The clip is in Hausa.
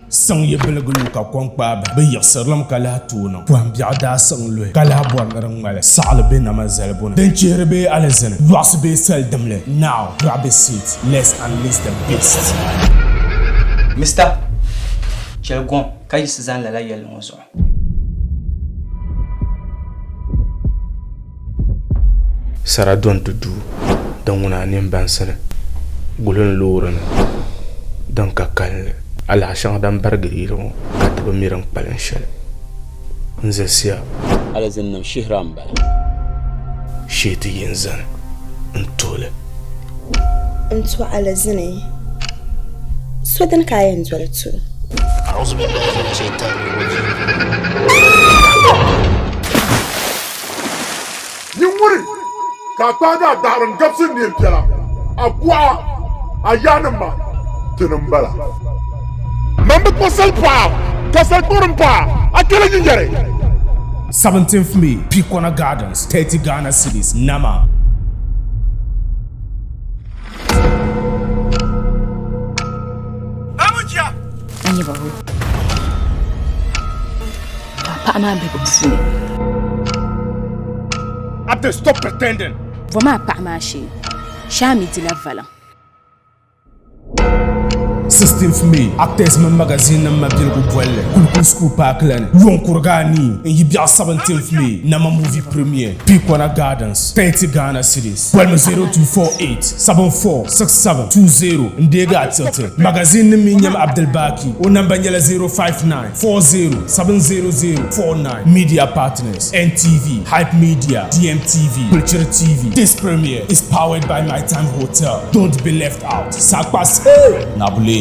Sang ye bilgulu ka konkpa be yasirlam kala tuna pwan biada sang lwe kala bon rang male sal be na mazalbun den cherbe alazan was be sel demle now grab a seat let's unleash the beast Mister Chelgon kay sizan la yel ngozo Sara don tudu don wona nim bansana gulun loran don kakal ala shang dan bargiro katba mirang palanshal nzasiya ala zinnam shihram bal shiti yinzan ntole انتو على زني سودن كاين زولتو أعوذ بالله من الشيطان الرجيم يموري كاتادا دارن قبسن يمكلا أبوا أيانما تنمبلا من بتوصل با توصل با أكلا جنجري 17th May Pikona Gardens 30 Ghana cities Nama Ani bahu. Papa ama bebo fune. Abdel, stop pretending. Voma pa mashi. Shami di la vala. 16th May Actors Man Magazine na Mabdilgo Bwelle Kulkul School Parkland Yonkurgani and Yibia 17th May Nama Movie Premiere Pikwana Gardens 30 Ghana cities 0248 746720 Ndega Tilton Magazine Minyam Abdel Baki O number 059 40 70049 Media Partners NTV Hype Media DMTV Culture TV. This premiere is powered by My Time Hotel. Don't be left out. Sakpas Nabule.